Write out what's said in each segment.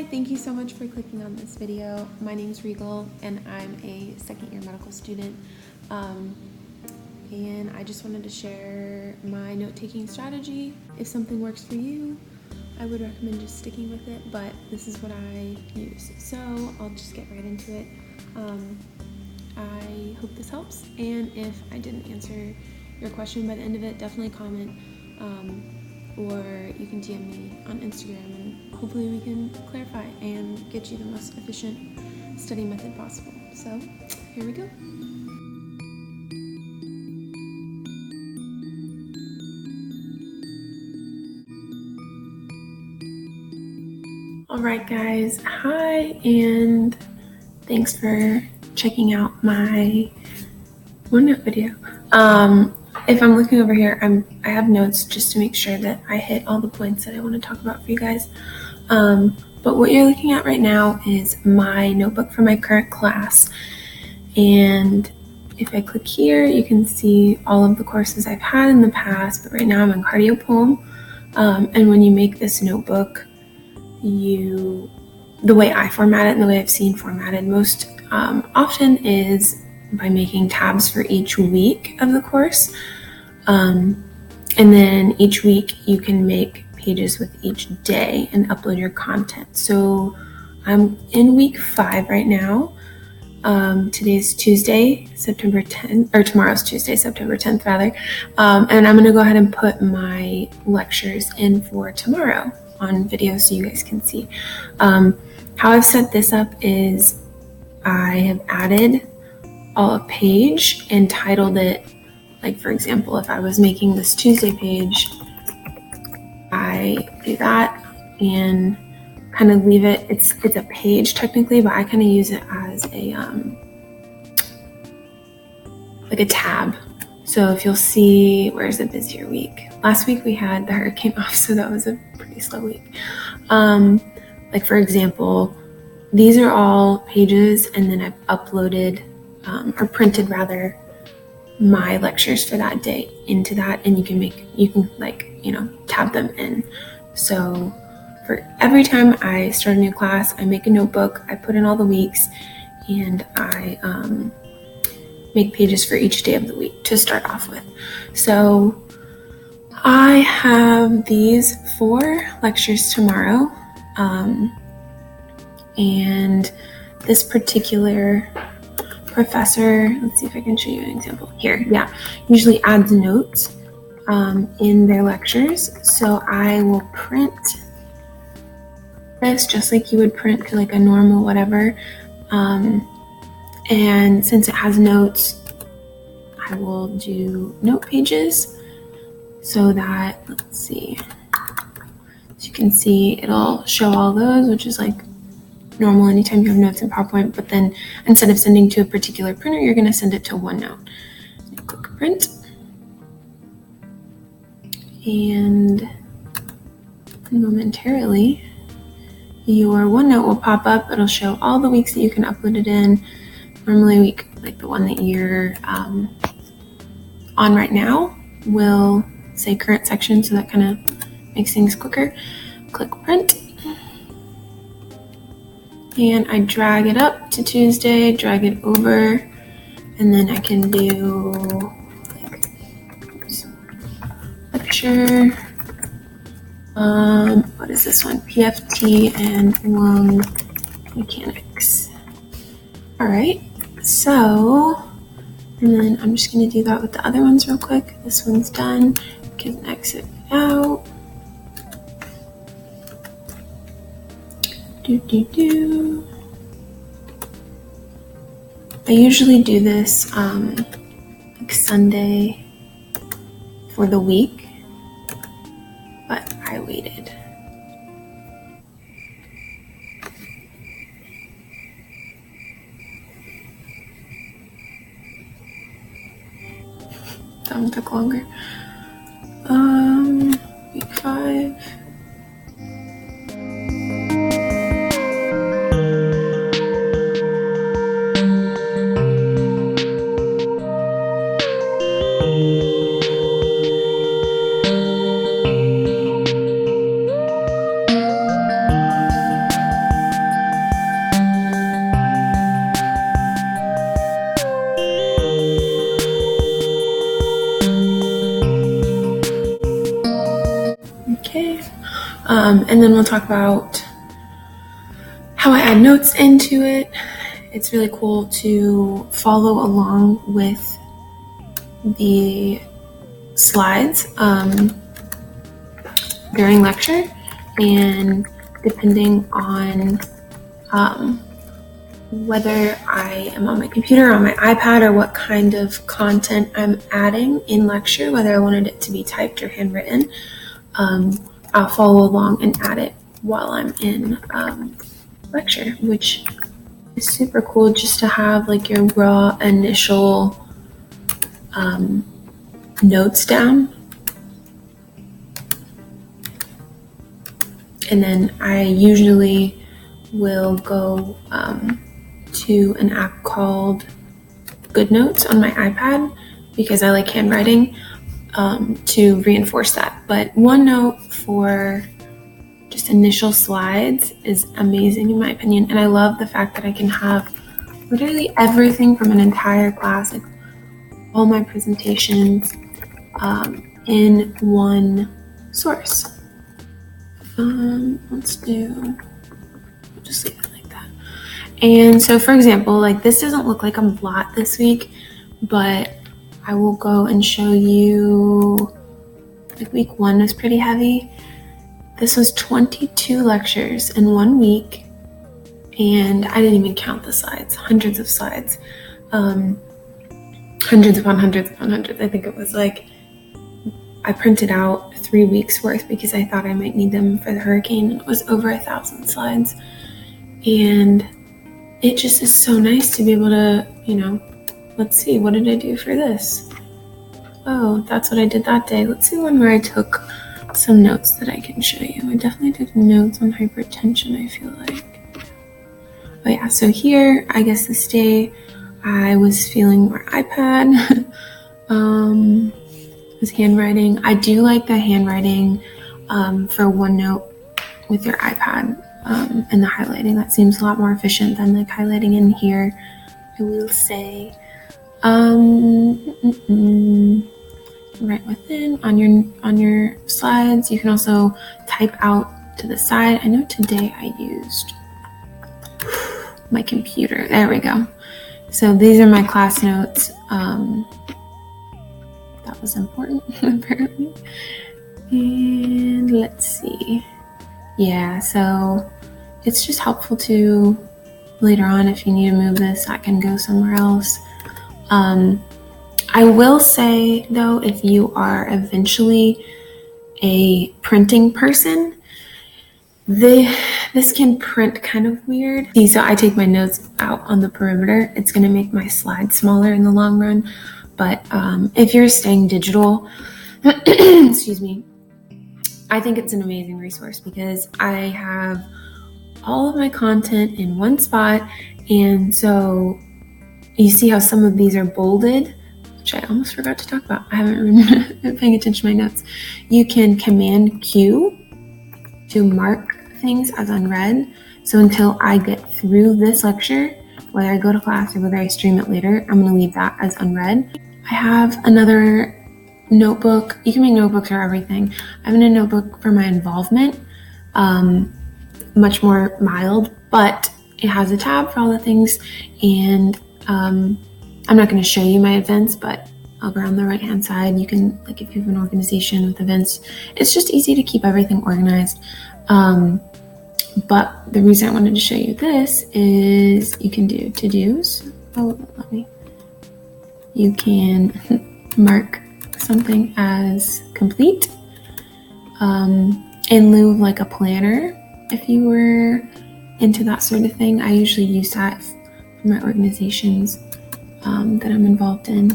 Hi, thank you so much for clicking on this video. My name's Regal and I'm a second year medical student. And I just wanted to share my note-taking strategy. If something works for you, I would recommend just sticking with it, but this is what I use. So I'll just get right into it. I hope this helps, and if I didn't answer your question by the end of it, definitely comment, or you can DM me on Instagram, and hopefully we can clarify and get you the most efficient study method possible. So here we go. Alright guys, hi, and thanks for checking out my OneNote video. If I'm looking over here, I have notes just to make sure that I hit all the points that I want to talk about for you guys. But what you're looking at right now is my notebook for my current class. And if I click here, you can see all of the courses I've had in the past, but right now I'm in cardio pulm. And when you make this notebook, the way I format it and the way I've seen formatted most often is by making tabs for each week of the course. And then each week you can make pages with each day and upload your content. So I'm in week 5 right now. Today's Tuesday, September 10th, or tomorrow's Tuesday, September 10th rather. And I'm gonna go ahead and put my lectures in for tomorrow on video so you guys can see. How I've set this up is I have added a page and titled it, like for example, if I was making this Tuesday page, I do that and kind of leave it, it's a page technically, but I kind of use it as a like a tab. So if you'll see, where's the busier week? Last week we had the hurricane off, so that was a pretty slow week. Like for example, these are all pages, and then I've uploaded or printed rather my lectures for that day into that, and you can tab them in. So for every time I start a new class, I make a notebook, I put in all the weeks, and I make pages for each day of the week to start off with. So I have these 4 lectures tomorrow, and this particular professor, let's see if I can show you an example here. Yeah, usually adds notes in their lectures. So I will print this just like you would print to like a normal whatever. And since it has notes, I will do note pages so that, let's see, as you can see, it'll show all those, which is like normal anytime you have notes in PowerPoint, but then instead of sending to a particular printer, you're going to send it to OneNote. You click print, and momentarily your OneNote will pop up. It'll show all the weeks that you can upload it in. Normally week, like the one that you're on right now, will say current section, so that kind of makes things quicker. Click print, and I drag it up to Tuesday, drag it over, and then I can do like lecture, what is this one? PFT and lung mechanics. All right, so, and then I'm just gonna do that with the other ones real quick. This one's done, can exit out. I usually do this like Sunday for the week, but I waited. That one took longer. Week 5. And then we'll talk about how I add notes into it. It's really cool to follow along with the slides during lecture, and depending on whether I am on my computer, on my iPad, or what kind of content I'm adding in lecture, whether I wanted it to be typed or handwritten, I'll follow along and add it while I'm in lecture, which is super cool, just to have like your raw initial notes down. And then I usually will go to an app called GoodNotes on my iPad, because I like handwriting, to reinforce that. But OneNote for just initial slides is amazing in my opinion. And I love the fact that I can have literally everything from an entire class, like all my presentations, in one source. Let's just leave it like that. And so, for example, like this doesn't look like a lot this week, but I will go and show you, like week 1 was pretty heavy. This was 22 lectures in 1 week, and I didn't even count the slides, hundreds of slides, hundreds upon hundreds upon hundreds. I think it was like, I printed out 3 weeks worth because I thought I might need them for the hurricane. It was over 1,000 slides, and it just is so nice to be able to, let's see, what did I do for this? Oh, that's what I did that day. Let's see one where I took some notes that I can show you. I definitely took notes on hypertension, I feel like. Oh yeah, so here, I guess this day, I was feeling more iPad. Was handwriting. I do like the handwriting for OneNote with your iPad and the highlighting. That seems a lot more efficient than like highlighting in here, I will say. Right within on your slides, you can also type out to the side. I know today I used my computer. There we go. So these are my class notes. That was important, apparently. And let's see. Yeah, so it's just helpful to later on, if you need to move this, I can go somewhere else. I will say though, if you are eventually a printing person, this can print kind of weird. See, so I take my notes out on the perimeter. It's going to make my slides smaller in the long run. But if you're staying digital, excuse me, I think it's an amazing resource because I have all of my content in one spot. And so you see how some of these are bolded, which I almost forgot to talk about. I haven't been paying attention to my notes. You can Command Q to mark things as unread. So until I get through this lecture, whether I go to class or whether I stream it later, I'm going to leave that as unread. I have another notebook. You can make notebooks for everything. I have a notebook for my involvement, much more mild, but it has a tab for all the things. And I'm not going to show you my events, but over on the right hand side, you can, like if you have an organization with events, it's just easy to keep everything organized. But the reason I wanted to show you this is you can do to-dos. Oh, you can mark something as complete in lieu of like a planner. If you were into that sort of thing, I usually use that for my organizations that I'm involved in.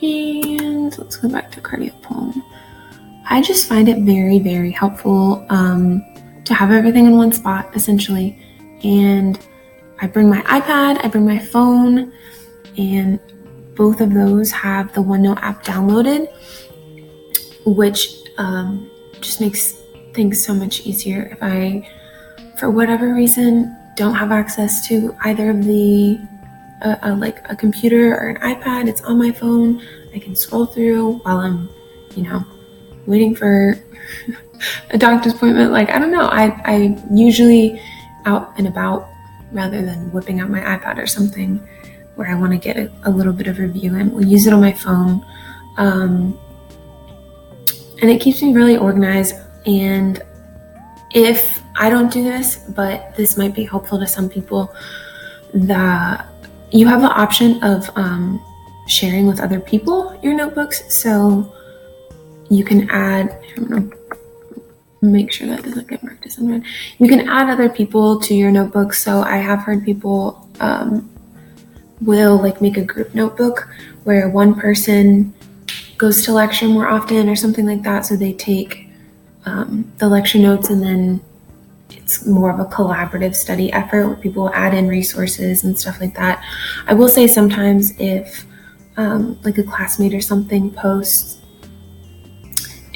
And let's go back to cardio poem. I just find it very, very helpful to have everything in one spot, essentially. And I bring my iPad, I bring my phone, and both of those have the OneNote app downloaded, which just makes things so much easier. If I, for whatever reason, don't have access to either of the, like a computer or an iPad, it's on my phone. I can scroll through while I'm, waiting for a doctor's appointment. Like, I don't know. I usually out and about rather than whipping out my iPad or something where I want to get a little bit of review in. We'll use it on my phone. And it keeps me really organized. And if I don't do this, but this might be helpful to some people, that you have the option of sharing with other people your notebooks. So you can add, I'm gonna make sure that doesn't get marked as unread. You can add other people to your notebooks. So I have heard people will like make a group notebook where one person goes to lecture more often or something like that. So they take the lecture notes, and then it's more of a collaborative study effort where people add in resources and stuff like that. I will say sometimes if like a classmate or something posts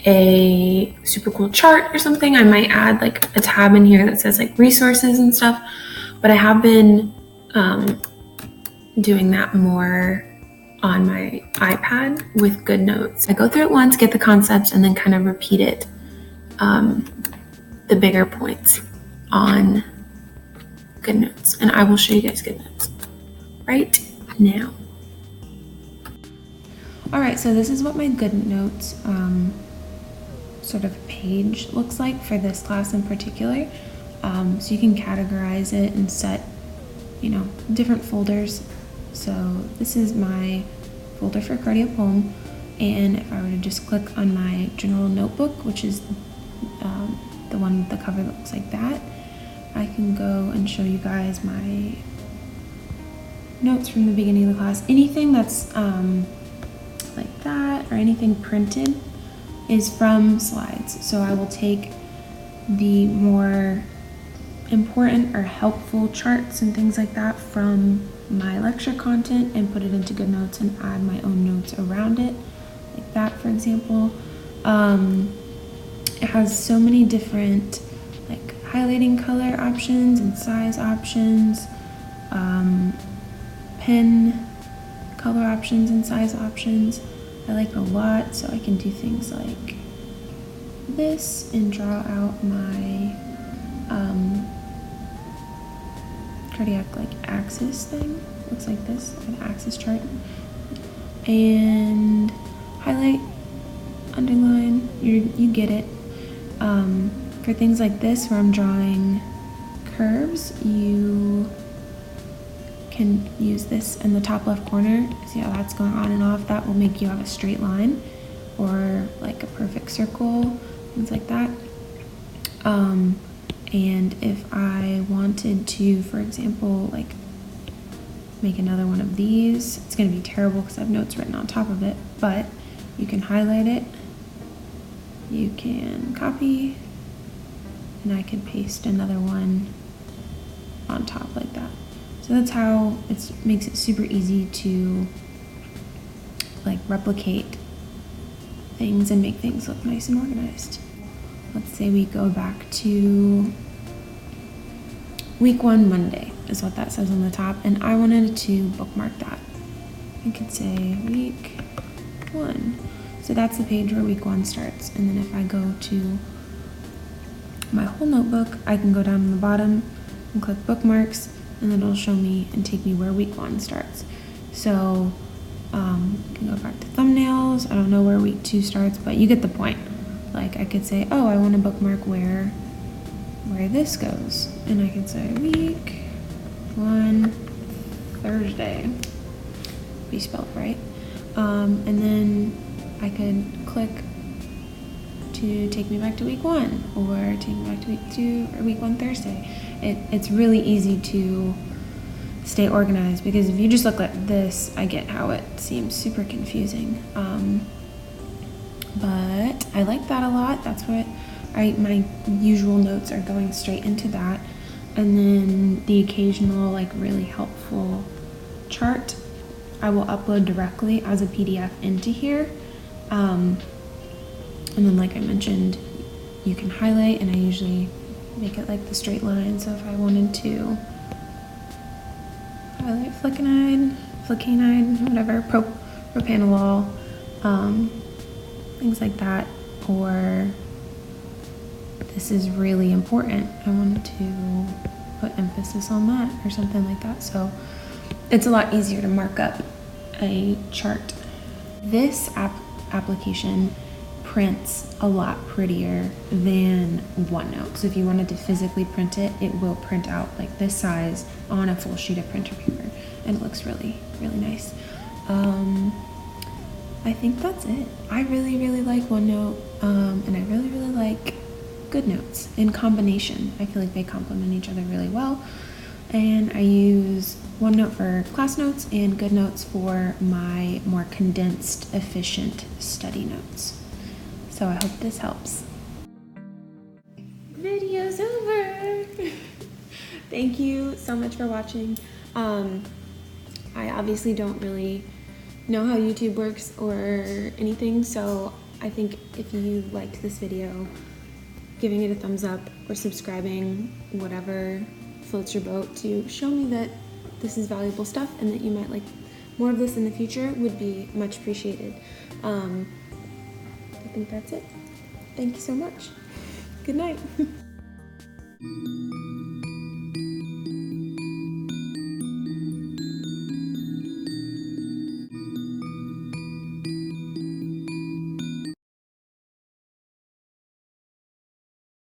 a super cool chart or something, I might add like a tab in here that says like resources and stuff. But I have been doing that more on my iPad with GoodNotes. I go through it once, get the concepts, and then kind of repeat it, the bigger points on GoodNotes. And I will show you guys GoodNotes right now. All right, so this is what my GoodNotes sort of page looks like for this class in particular. So you can categorize it and set, different folders. So this is my folder for cardio poem, and if I were to just click on my general notebook, which is the one with the cover that looks like that, I can go and show you guys my notes from the beginning of the class. Anything that's like that or anything printed is from slides. So I will take the more important or helpful charts and things like that from my lecture content and put it into GoodNotes and add my own notes around it, like that, for example. It has so many different like highlighting color options and size options, pen color options and size options. I like a lot, so I can do things like this and draw out my cardiac like axis thing. Looks like this, like an axis chart. And highlight, underline, you get it. For things like this where I'm drawing curves, you can use this in the top left corner. See how that's going on and off? That will make you have a straight line or like a perfect circle, things like that. And if I wanted to, for example, like make another one of these, it's going to be terrible because I have notes written on top of it, but you can highlight it, you can copy, and I can paste another one on top like that. So that's how it makes it super easy to like replicate things and make things look nice and organized. Let's say we go back to week 1 Monday is what that says on the top, and I wanted to bookmark that. I could say week 1. So that's the page where week 1 starts. And then if I go to my whole notebook, I can go down to the bottom and click bookmarks, and then it'll show me and take me where week 1 starts. So you can go back to thumbnails. I don't know where week 2 starts, but you get the point. Like I could say, oh, I want to bookmark where this goes, and I could say week 1 Thursday, be spelled right. And then I could click to take me back to week 1, or take me back to week 2, or week 1 Thursday. It's really easy to stay organized, because if you just look at this, I get how it seems super confusing. But I like that a lot. That's what my usual notes are going straight into that. And then the occasional like really helpful chart I will upload directly as a PDF into here. And then like I mentioned, you can highlight, and I usually make it like the straight line. So if I wanted to highlight flecainide, whatever, propanolol, things like that, or this is really important, I wanted to put emphasis on that or something like that. So it's a lot easier to mark up a chart. This application prints a lot prettier than OneNote. So if you wanted to physically print it, it will print out like this size on a full sheet of printer paper, and it looks really, really nice. I think that's it. I really, really like OneNote, and I really, really like GoodNotes in combination. I feel like they complement each other really well. And I use OneNote for class notes and GoodNotes for my more condensed, efficient study notes. So I hope this helps. Video's over. Thank you so much for watching. I obviously don't really know how YouTube works or anything, so I think if you liked this video, giving it a thumbs up or subscribing, whatever floats your boat, to show me that this is valuable stuff and that you might like more of this in the future would be much appreciated. I think that's it. Thank you so much. Good night.